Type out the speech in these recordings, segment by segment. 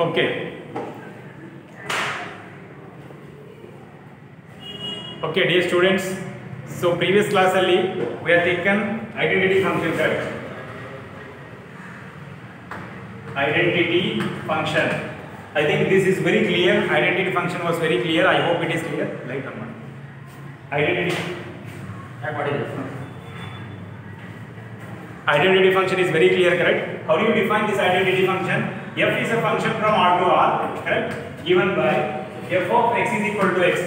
Okay. Okay, dear students. So previous class alli we have taken identity function, correct? Identity function. I think this is very clear. Identity function was very clear. I hope it is clear. Light on. Identity. Identity function is very clear, correct? How do you define this identity function? F is a function from R to R, correct? Given by f of x is equal to x,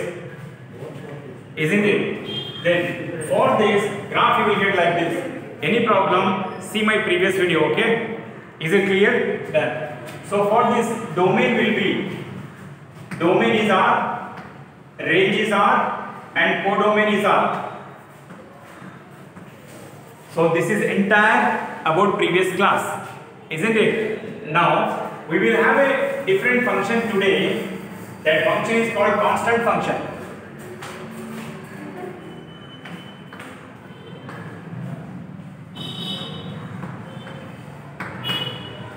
isn't it? Then for this graph you will get like this. Any problem? See my previous video, okay? Is it clear? Done. So for this domain will be, domain is R, range is R, and codomain is R. So this is entire about previous class, isn't it? Now we will have a different function today. That function is called constant function.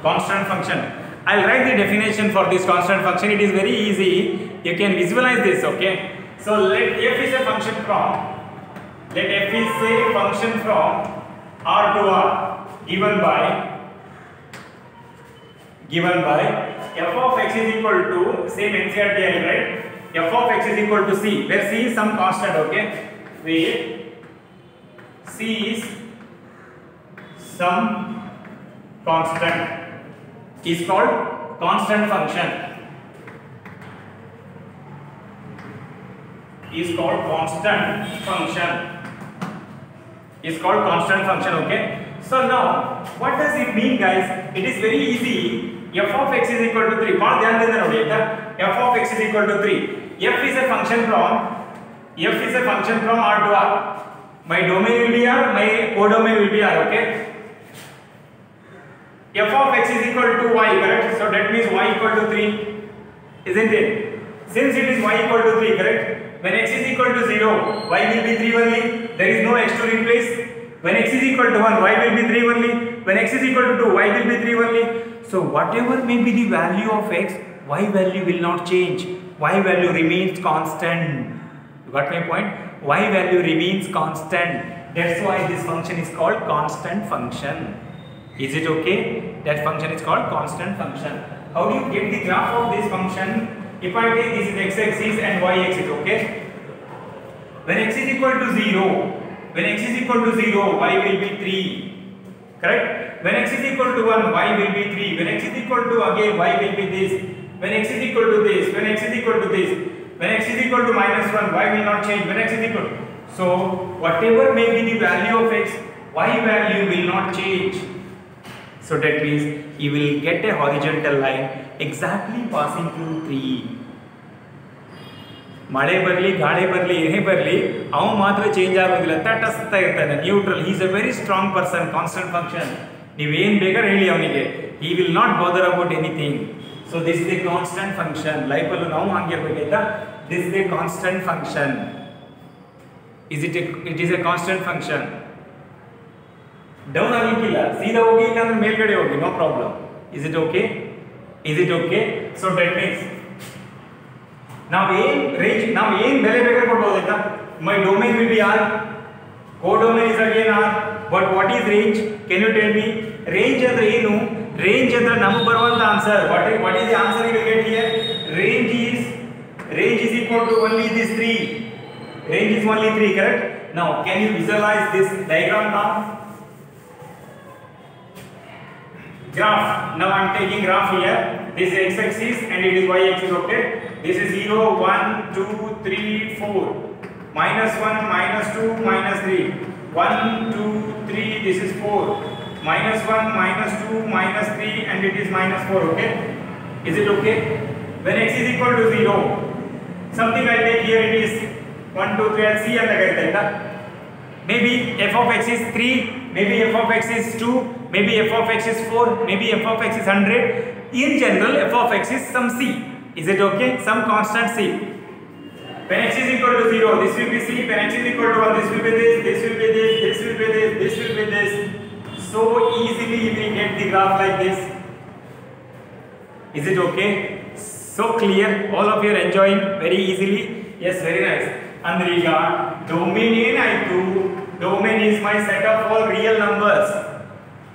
Constant function. I'll write the definition for this constant function. It is very easy. You can visualize this, okay? So let f is a function from, let f is a function from R to R given by f of x is equal to, same NCERT, right? F of x is equal to c, where c is some constant, okay? Where c is some constant is called constant function. Is called constant function, okay? So now what does it mean, guys? It is very easy. F of x is equal to 3. F of x is equal to 3. F is a function from R to R. My domain will be R, my codomain will be R, okay? F of x is equal to y, correct? So that means y equal to 3, isn't it? Since it is y equal to 3, correct? When x is equal to 0, y will be 3 only. There is no x to replace. When x is equal to 1, y will be 3 only. When x is equal to 2, y will be 3 only. So whatever may be the value of x, y value will not change. Y value remains constant. You got my point? Y value remains constant. That's why this function is called constant function. Is it okay? That function is called constant function. How do you get the graph of this function? If I take this is x-axis and y-axis, okay? When x is equal to 0, y will be 3, correct? When x is equal to 1, y will be 3. When x is equal to again, y will be this. When x is equal to this, when x is equal to this, when x is equal to minus 1, y will not change. When x is equal to, so whatever may be the value of x, y value will not change. So that means you will get a horizontal line exactly passing through 3. ಮಳೆ ಬರಲಿ ಗಾಳಿ ಬರಲಿ ಏನೇ ಬರಲಿ ಅವನು ಮಾತ್ರ change ಆಗೋದಿಲ್ಲ, ತಟಸ್ತಾ ಇರ್ತಾನೆ, neutral. He is a very strong person. Constant function. ನೀವೇನು ಬೇಕಾದ್ರೆ ಹೇಳಿ ಅವನಿಗೆ, he will not bother about anything. So this is a constant function. ಲೈಫಲ್ಲೂ ನಾವು ಹಂಗಿರ್ಬೇಕಾಯ್ತಾ? This is a constant function. It is a constant function. Down ಆಗಲಿಕ್ಕಿಲ್ಲ, ಸೀದಾ ಹೋಗಿ ಇಲ್ಲಾಂದ್ರೆ ಮೇಲ್ಗಡೆ ಹೋಗಿ, no problem. Is it okay? So that means ನಾವು ಏನು ಬೆಲೆ ಬೇಕಾದ್ರೆ ಕೊಡ್ಬೋದು ಆಯ್ತಾ? My domain will be R, codomain is again are. But what is range? Can you tell me? Range ಅಂದ್ರೆ ಏನು? ರೇಂಜ್ ಅಂದ್ರೆ ನಮಗೆ ಬರುವಂತ answer. What is the answer you will get here? Range is equal to only this 3. Range is only 3, correct? Now can you visualize this diagram now? Graph. Now I am taking graph here. This is x-axis and it is y-axis, okay? This is 0, 1, 2, 3, 4. Minus 1, minus 2, minus 3. 1, 2, 3, this is 4. Minus 1, minus 2, minus 3 and it is minus 4, okay? Is it okay? When x is equal to 0, something I take here, it is 1, 2, 3, and c and the maybe f of x is 3, maybe f of x is 2, maybe f of x is 4, maybe f of x is 100. In general, f of x is some c. Is it okay? Some constant c. When x is equal to 0, this will be c. When x is equal to 1, this will be this, this will be this, this will be this, this will be this. So easily you will get the graph like this. Is it okay? So clear? All of you are enjoying very easily? Yes, very nice. Andre ಈಗ domain ಏನಾಯ್ತು? Domain is my set of all real numbers.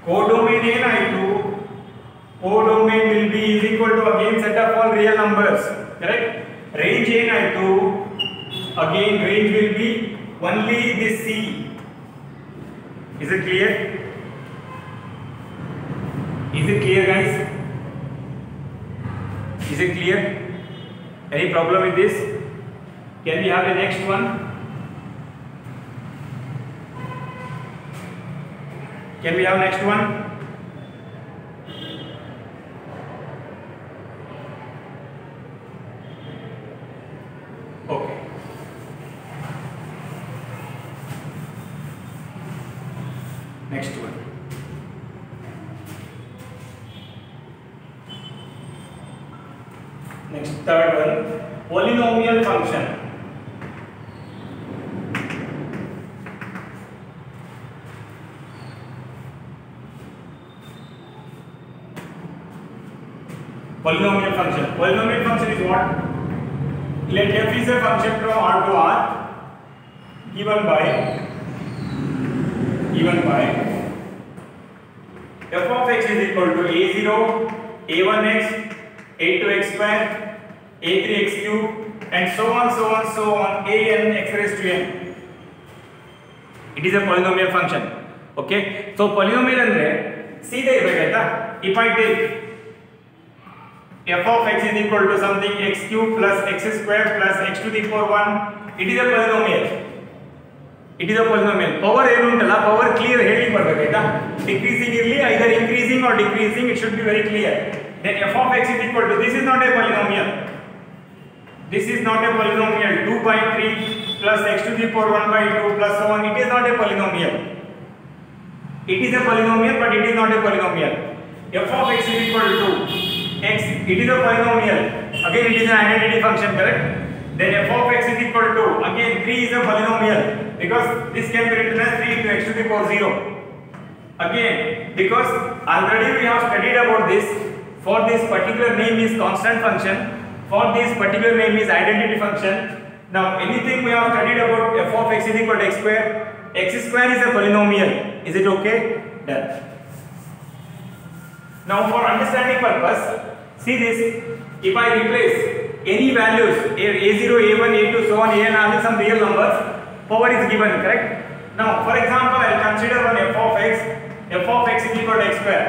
Codomain ಏನಾಯ್ತು? Codomain will be is equal to again set of all real numbers. Correct? Range ಏನಾಯ್ತು? Again range will be only this C. Is it clear? Is it clear, guys? Is it clear? Any problem with this? Can we have the next one? Can we have next one? Okay. Next one. Next, third one, polynomial function. Polynomial function. Polynomial function is what? Let f is a function from R to R given by f of x is equal to a0, a1x, a2x square, a3x cube, and so on, a n x raised to n. It is a polynomial function. Okay. So polynomial andre seedha irಬೇಕಾಯ್ತಾ? If I take f of x is equal to something x cube plus x square plus x to the power 1, it is a polynomial. It is a polynomial. Power ಏನು ಉಂಟಲ್ಲ, power clear ಹೇಳಿ ಬರಬೇಕಾಯ್ತಾ? Decreasing ಇರಲಿ, either increasing or decreasing, it should be very clear. Then f of x is equal to, this is not a polynomial. This is not a polynomial. 2 by 3 plus x to the power 1 by 2 plus so on. It is not a polynomial. It is a polynomial, but it is not a polynomial. F of x is equal to x. It is a polynomial. Again, it is an identity function, correct? Then f of x is equal to, again 3 is a polynomial because this can be written as 3 into x to the power 0. Again, because already we have studied about this. For this particular name is constant function. For this particular name is identity function. Now anything we have studied about f of x is equal to x square. X square is a polynomial. Is it okay? Done. Now for understanding purpose, see this. If I replace any values a0, a1, a2, so on, an are some real numbers, power is given, correct? Now for example, I will consider one f of x. F of x is equal to x square.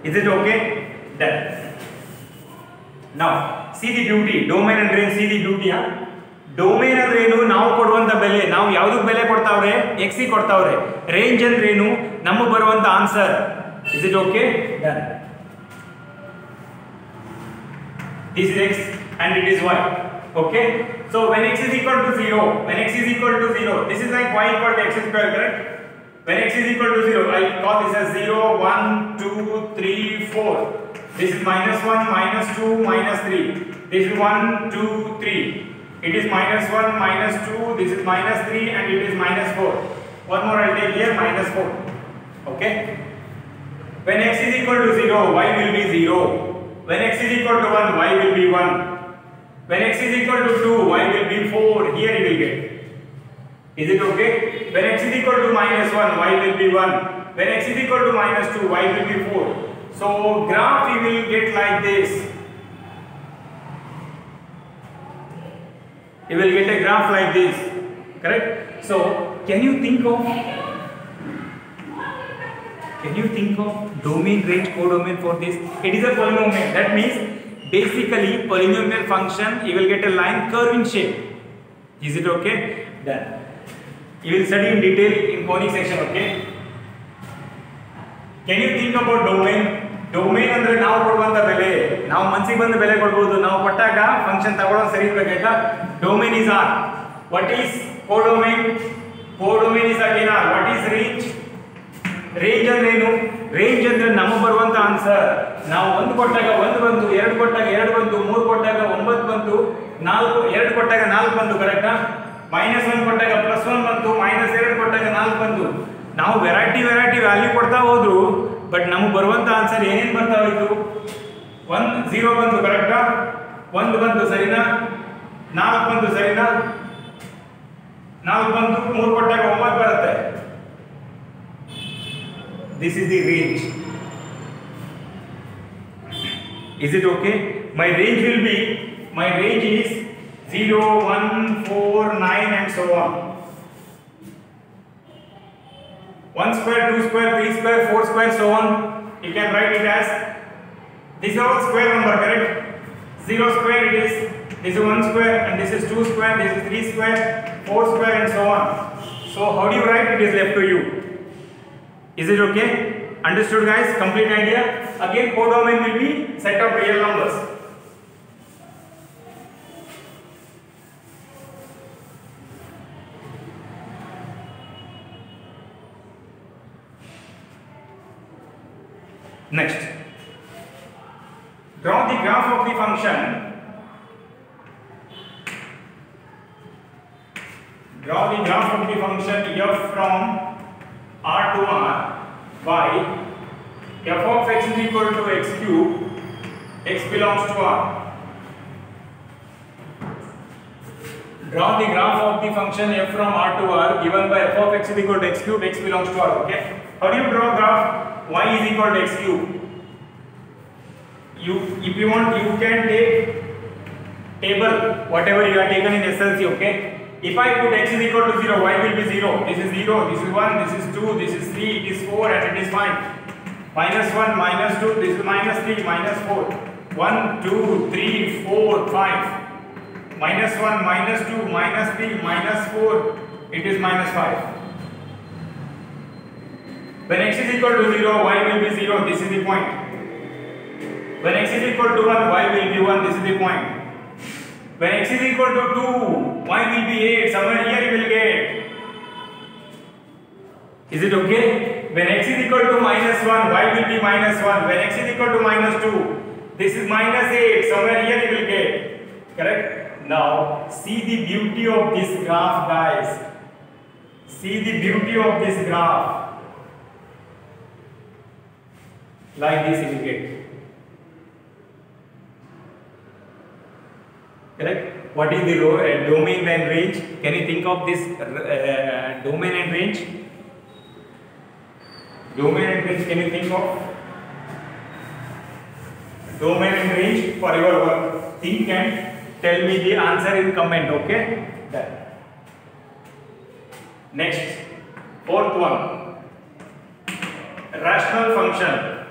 Is it okay? Done. Now see the beauty. Domain and range. See the beauty. Domain ಅಂದ್ರೆ ಏನು? ನಾವು ಕೊಡುವಂತ ಬೆಲೆ. ನಾವು ಯಾವುದಕ್ಕೆ ಬೆಲೆ ಕೊಡ್ತಾವ್ರೆ? x ಗೆ ಕೊಡ್ತಾವ್ರೆ. Range ಅಂದ್ರೆ ಏನು? ನಮಗೆ ಬರುವಂತ answer. Is it okay? Done. This is x and it is y. Okay? So when x is equal to 0, this is like y equal to x square, correct? When x is equal to 0, I call this as 0, 1, 2, 3, 4. This is minus 1, minus 2, minus 3. This is 1, 2, 3. It is minus 1, minus 2, this is minus 3 and it is minus 4. One more I will take here, minus 4. Okay? When x is equal to 0, y will be 0. When x is equal to 1, y will be 1. When x is equal to 2, y will be 4. Here you will get. Is it okay? When x is equal to minus 1, y will be 1. When x is equal to minus 2, y will be 4. So graph you will get like this. You will get a graph like this. Correct? So can you think of domain, range, codomain for this? It is a polynomial. That means basically polynomial function you will get a line curve in shape. Is it okay? Done. You will study in detail in conic section, okay? Can you think about domain? Domain ಅಂದ್ರೆ ನಾವು ಕೊಡುವಂತ ಬೆಲೆ. ನಾವು ಮನಸ್ಸಿಗೆ ಬಂದ ಬೆಲೆ ಕೊಡಬಹುದು. ನಾವು ಕೊಟ್ಟಾಗ ಫಂಕ್ಷನ್ ತಗೊಳ್ಳೋದು ಸರಿ ಇರಬೇಕಾಯ್ತಾ? Domain is R. What is codomain? Codomain is again R. What is range? Range ಅಂದ್ರೆ ಏನು? Range ಅಂದ್ರೆ ನಮಗೆ ಬರುವಂತ ಆನ್ಸರ್. ನಾವು 1 ಕೊಟ್ಟಾಗ 1 ಬಂತು, 2 ಕೊಟ್ಟಾಗ 2 ಬಂತು, 3 ಕೊಟ್ಟಾಗ 9 ಬಂತು, 4 2 ಕೊಟ್ಟಾಗ 4 ಬಂತು, ಕರೆಕ್ಟಾ? -1 ಕೊಟ್ಟಾಗ +1 ಬಂತು, -2 ಕೊಟ್ಟಾಗ 4 ಬಂತು. ನಾವು ವೆರೈಟಿ ವ್ಯಾಲ್ಯೂ ಕೊಡ್ತಾ ಹೋದ್ರು, ಬಟ್ ನಮಗೆ ಬರುವಂತ ಆನ್ಸರ್ ಏನೇನು ಬರ್ತಾ ಹೋಯ್ತು? 1 0 ಬಂತು ಕರೆಕ್ಟಾ 1 ಬಂತು ಸರಿನಾ 4 ಬಂತು ಸರಿನಾ 4 ಬಂತು 3 ಕೊಟ್ಟಾಗ 9 ಬರುತ್ತೆ this is the range is it okay my range is 0 1 4 9 and so on 1 square 2 square 3 square 4 square so on you can write it as this is all square number correct 0 square it is this is 1 square and this is 2 square this is 3 square 4 square and so on so how do you write it is left to you is it okay understood guys complete idea again codomain will be set of real numbers next draw the graph of the function f from R to R by f of x is equal to x cube x belongs to R draw the graph of the function f from R to R given by f of x is equal to x cube x belongs to R okay how do you draw graph y is equal to x cube if you want you can take table whatever you are taken in SLC okay if I put x is equal to 0 y will be 0 this is 0 this is 1 this is 2 this is 3 it is 4 and it is fine minus 1 minus 2 this is minus 3 minus 4 1 2 3 4 5 minus 1 minus 2 minus 3 minus 4 it is minus 5 when x is equal to 0 y will be 0 this is the point when x is equal to 1 y will be 1 this is the point when x is equal to 2 y will be 8 somewhere here you will get is it okay when x is equal to minus 1 y will be minus 1 when x is equal to minus 2 this is minus 8 somewhere here you will get correct now see the beauty of this graph guys see the beauty of this graph like this you will get correct what is the domain and range can you think of this domain and range can you think of domain and range for your work think and tell me the answer in comment okay done next fourth one rational function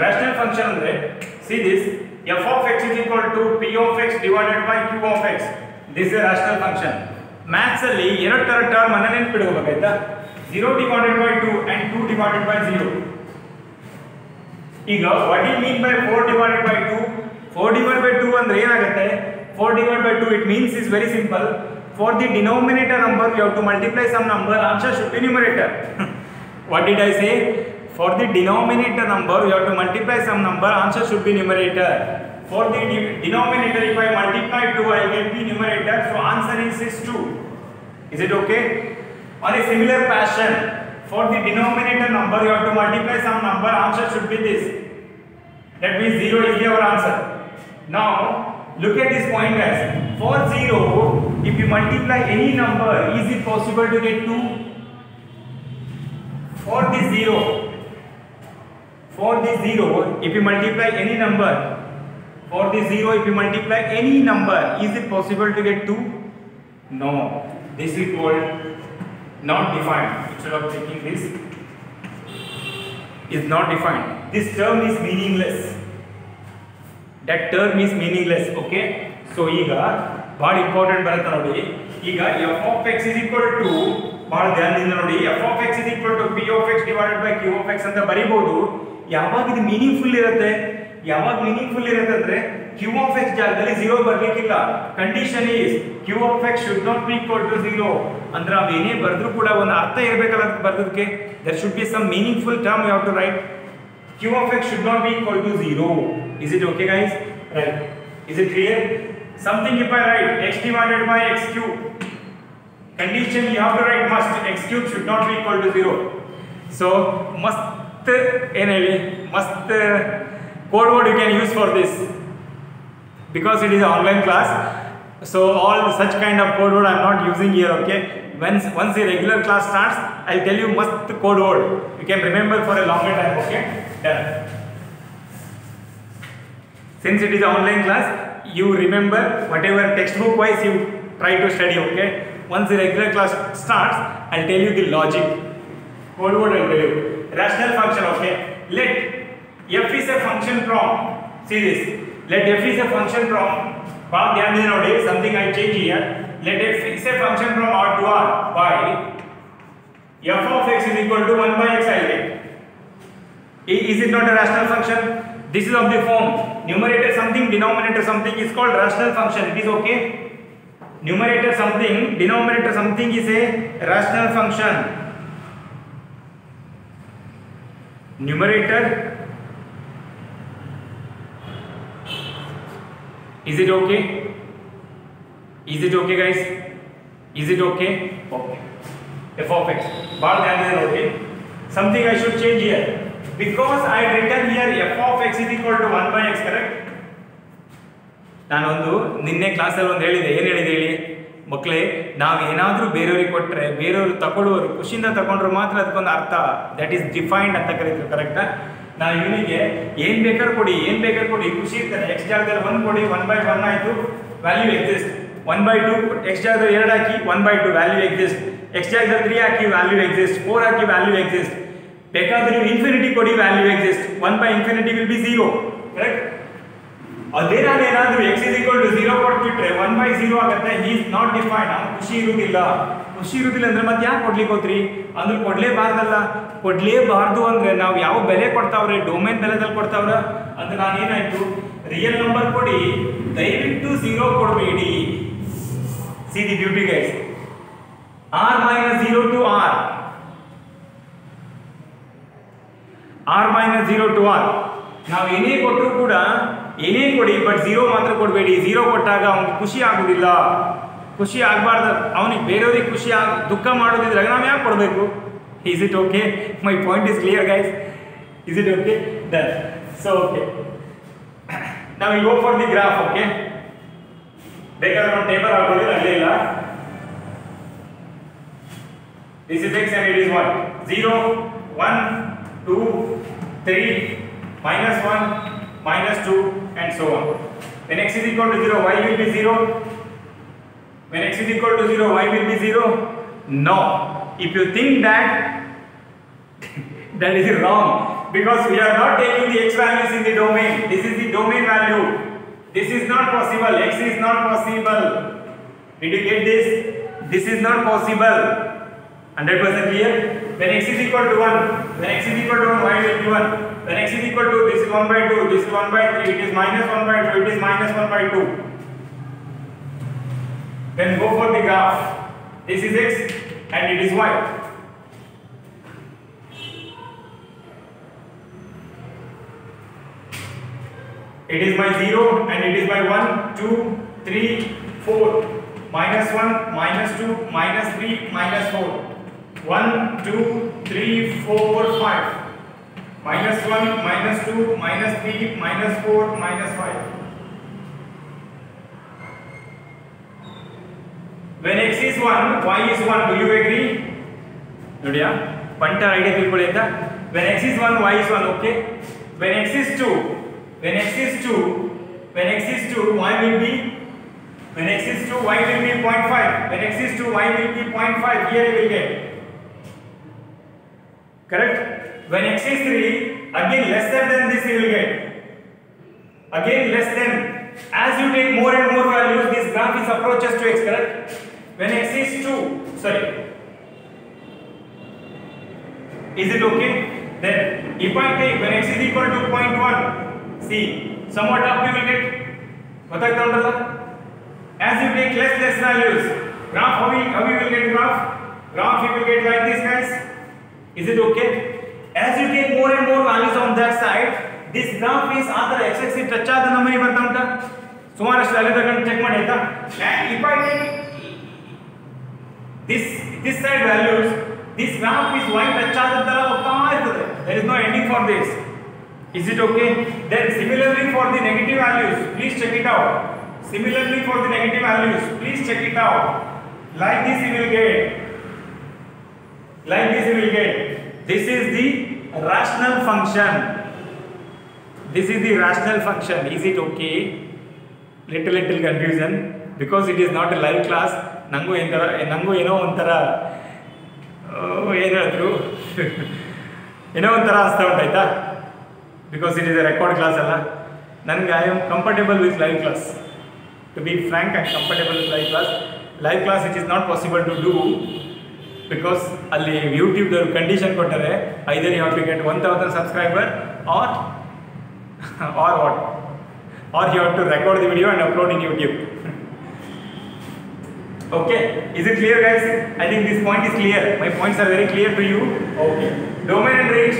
rational function ಅಂದ್ರೆ see this f of x is equal to p of x divided by q of x this is a rational function maths ಅಲ್ಲಿ ಎರಡು ತರ term ಅನ್ನು ನೆನಪಿಡಬೇಕಾಯ್ತಾ 0 divided by 2 and 2 divided by 0 ಈಗ what do you mean by 4 divided by 2 4 divided by 2 ಅಂದ್ರೆ ಏನಾಗುತ್ತೆ 4 divided by 2 it means is very simple for the denominator number you have to multiply some number answer should be numerator what did I say for the denominator number you have to multiply some number answer should be numerator for the denominator if I multiply 2 I will get the numerator so answer is 2 is it okay on a similar fashion for the denominator number you have to multiply some number answer should be this that means 0 is your answer now look at this point guys for 0 if you multiply any number is it possible to get 2 for this 0 if you multiply any number for this 0 if you multiply any number is it possible to get 2 no this is called not defined instead of taking this is not defined this term is meaningless that term is meaningless okay so ಈಗ ಬಹಳ important ಬರುತ್ತೆ ನೋಡಿ ಈಗ f of x is equal to ಬಹಳ ಧ್ಯಾನದಿಂದ ನೋಡಿ f of x is equal to p of x divided by q of x ಅಂತ ಬರಿಬಹುದು ಯಾವಾಗ ಇದು ಮೀನಿಂಗ್ಫುಲ್ ಇರುತ್ತೆ ಅಂದ್ರೆ q of x ಜಾಗದಲ್ಲಿ 0 ಬರಲಿಕ್ಕಿಲ್ಲ condition is q of x should not be equal to 0 ಅಂದ್ರೆ ಅವೇನೇ ಬರೆದ್ರು ಕೂಡ ಒಂದು ಅರ್ಥ ಇರಬೇಕಲ್ಲ ಬರ್ದಕ್ಕೆ there should be some meaningful term you have to write q of x should not be equal to 0. Is it okay, guys? Right. Is it clear? Something if I write x divided by x cube, condition you have to write must, x cube should not be equal to 0. So must must code word you can use for this, because it is an online class. So all such kind of code word I am not using here, okay? Once the regular class starts, I'll tell you must code word. You can remember for a longer time, okay? Done. Since it is an online class, you remember whatever textbook wise you try to study, okay? Once the regular class starts, I'll tell you the logic. Code word I'll tell you. Rational function, okay? Let f is a function from, see this, let f is a function from, something I change here, let f is a function from R to R by f of x is equal to 1 by x I get. Is it not a rational function? This is of the form numerator something, denominator something is called rational function. It is okay? Numerator something, denominator something is a rational function. Numerator, is it okay? Is it okay, guys? Is it okay? Okay. F of x. Okay. Something I should change here. Because I have written here f of x is equal to 1 by x, correct? ನಾನೊಂದು ನಿನ್ನೆ ಕ್ಲಾಸಲ್ಲಿ ಒಂದು ಹೇಳಿದೆ, ಏನು ಹೇಳಿದೆ ಹೇಳಿ ಮಕ್ಕಳೇ, ನಾವು ಏನಾದರೂ ಬೇರೆಯವ್ರಿಗೆ ಕೊಟ್ಟರೆ ಬೇರೆಯವರು ತಗೊಳ್ಳೋರು ಖುಷಿಯಿಂದ ತಗೊಂಡ್ರೆ ಮಾತ್ರ ಅದಕ್ಕೊಂದು ಅರ್ಥ, ದಟ್ ಈಸ್ ಡಿಫೈನ್ಡ್ ಅಂತ ಕರೀತಾರೆ, ಕರೆಕ್ಟಾ? ನಾವು ಇವನಿಗೆ ಏನು ಬೇಕಾದ್ರೂ ಕೊಡಿ ಖುಷಿ ಇರ್ತಾನೆ. ಎಕ್ಸ್ ಜಾಗದಲ್ಲಿ 1 ಕೊಡಿ, 1/1 ಆಯಿತು, ವ್ಯಾಲ್ಯೂ ಎಕ್ಸಿಸ್ಟ್. 1/2 ಎಕ್ಸ್ ಜಾಗದಲ್ಲಿ 2 ಹಾಕಿ 1/2 ವ್ಯಾಲ್ಯೂ ಎಕ್ಸಿಸ್ಟ್. ಎಕ್ಸ್ ಜಾಗದಲ್ಲಿ 3 ಹಾಕಿ ವ್ಯಾಲ್ಯೂ ಎಕ್ಸಿಸ್ಟ್. 4 ಹಾಕಿ ವ್ಯಾಲ್ಯೂ ಎಕ್ಸಿಸ್ಟ್. ಬೇಕಾದ್ರೆ ನೀವು ಇನ್ಫಿನಿಟಿ ಕೊಡಿ, value exist. 1/infinity will be 0, correct? ಅದೇ ನಾನು ಏನಾದರೂ x is equal to 0 ಕೊಟ್ಬಿಟ್ರೆ 1/0 ಆಗುತ್ತೆ. He is not defined. ಅವ್ನು ಖುಷಿ ಇರುವುದಿಲ್ಲ ಅಂದ್ರೆ ಮತ್ತೆ ಯಾಕೆ ಕೊಡ್ಲಿಕ್ಕೆ ಹೋದ್ರಿ ಅಂದ್ರೆ ಕೊಡ್ಲೇಬಾರ್ದು ಅಂದ್ರೆ ನಾವು ಯಾವ ಬೆಲೆ ಕೊಡ್ತಾವ್ರೆ, ಡೊಮೇನ್ ಬೆಲೆದಲ್ಲಿ ಕೊಡ್ತಾವ್ರ ಅಂದ್ರೆ ನಾನೇನಾಯ್ತು, ರಿಯಲ್ ನಂಬರ್ ಕೊಡಿ, ದಯವಿಟ್ಟು 0 ಕೊಡಬೇಡಿ. See the beauty guys, r - 0 to r, r - 0 to r. ನಾವು ಏನೇ ಕೊಟ್ಟರು ಕೂಡ ಏನೇ ಕೊಡಿ, ಬಟ್ 0 ಮಾತ್ರ ಕೊಡಬೇಡಿ. 0 ಕೊಟ್ಟಾಗ ಅವ್ನಿಗೆ ಖುಷಿ ಆಗುದಿಲ್ಲ, ಖುಷಿ ಆಗಬಾರ್ದು. ಅವನಿಗೆ ಬೇರೆಯವ್ರಿಗೆ ದುಃಖ ಮಾಡೋದಿದ್ರೆ ನಾವು ಯಾಕೆ ಕೊಡಬೇಕು? Is it okay? My point is clear guys? Is it okay? Done. So okay, ನಾವು will go for the graph. Okay, ಬೇಕಾದ್ರೆ ಒಂದು ಟೇಬಲ್ ಹಾಕೊಳ್ಳಿ, ಅಲ್ಲೇ ಇಲ್ಲ. ದಿಸ್ ಇಸ್ x and it is 1 0 1 2 3 -1 -2 and so on. When x is equal to 0, y will be 0. When x is equal to 0, y will be 0. No, if you think that that is wrong, because we are not taking the x values in the domain. This is the domain value. This is not possible. X is not possible. Did you get this? This is not possible. 100% clear? When x is equal to 1, when x is equal to 1, y will be 1. When x is equal to, this is 1/2, this is 1/3, it is -1/2, it is -1/2. Then go for the graph. This is x and it is y. It is by 0 and it is by 1, 2, 3, 4. -1, -2, -3, -4. 1, 2, 3, 4, 5. -1, -2, -3, -4, -5. When x is 1, y is 1. Do you agree? Nodia, panta idea tilkoli anta. When x is 1, y is 1. Okay. When x is 2, y will be. When x is 2, y will be 0.5. When x is 2, y will be 0.5. Here you will get. Correct? When x is 3, again lesser than this you will get. Again less than. As you take more and more values, this graph is approaches to x, correct? When x is 2, sorry. Is it okay? Then if I take when x is equal to 0.1, see, somewhat up you will get. As you take less values, graph how you will get graph? Graph you will get like this, guys. Is it okay? As you take more and more values on that side, this graph is either x-axis touch ಆದ ನಮಗೆ ಬರ್ತಾ ಉಂಟಾ ಸುಮಾರಷ್ಟು value ತಗೊಂಡು check ಮಾಡಿ ಆಯ್ತಾ. And if I take this side values, this graph is y touch ಆದ ತರ ಹೋಗ್ತಾ ಇರ್ತದೆ. There is no ending for this. Is it okay? Then similarly for the negative values, please check it out. Similarly for the negative values, please check it out. Like this you will get. Like this you will get. This is the rational function. This is the rational function. Is it okay? Little confusion because it is not a live class. ನಂಗೂ ಏನೋ ಒಂಥರ ಏನು ಹೇಳಿದ್ರು ಏನೋ ಒಂಥರ ಅನಿಸ್ತಾ ಉಂಟಾಯ್ತಾ because it is a record class ಅಲ್ಲ. ನನಗೆ I am comfortable with live class. To be frank I am comfortable with live class. Live class it is not possible to do because ಅಲ್ಲಿ ಯೂಟ್ಯೂಬ್ದವ್ರು ಕಂಡೀಷನ್ ಕೊಟ್ಟರೆ either you have to get 1000 subscriber or what or you have to record the video and upload in YouTube. Okay, is it clear guys? I think this point is clear. My points are very clear to you. Okay, domain and range.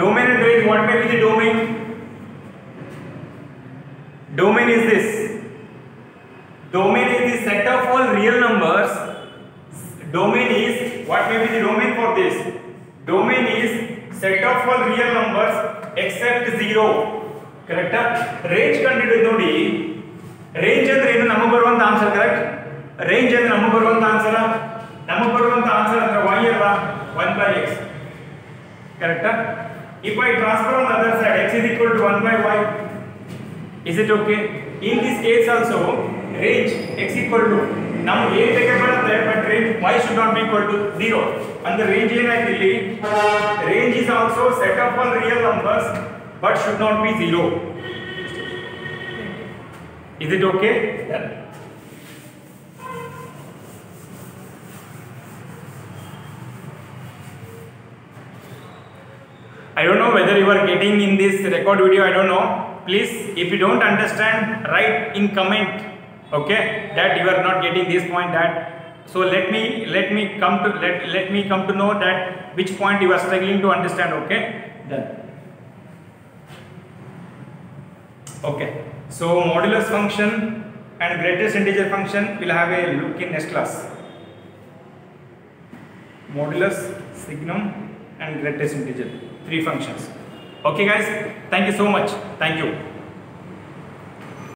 Domain and range, what may be the domain? Domain is this. Domain is the set of all real numbers. Domain is, what may be the domain for this? Domain is set of all real numbers except 0. ಕರೆಕ್ಟಾ? Range ಕಂಡುಹಿಡಿದು ನೋಡಿ. Range ಅಂದ್ರೆ ಏನು? ನಮಗೆ ಬರುವಂತ answer. Correct? Range ಅಂದ್ರೆ ನಮಗೆ ಬರುವಂತ ಆನ್ಸರ್ ಅಂದ್ರೆ y ಅಲ್ವಾ? 1/x. ಕರೆಕ್ಟಾ? if I transfer on the other side, x is equal to 1/y. is it okay? in this case also range x equal to ನಮಗೆ a ಬೇಕೇ ಬರುತ್ತೆ but range y should not be equal to 0. ಅಂದ್ರೆ range ಏನಾಯ್ತು ಇಲ್ಲಿ? Range is also set of all real numbers but should not be 0. Is it okay? Yeah. I don't know whether you are getting in this record video. I don't know. Please, if you don't understand, write in comment. Okay, that you are not getting this point. That so let me come to know that which point you are struggling to understand. Okay, done. Okay, so modulus function and greatest integer function will have a look in next class. Modulus, signum and greatest integer, 3 functions. Okay guys, thank you so much. Thank you.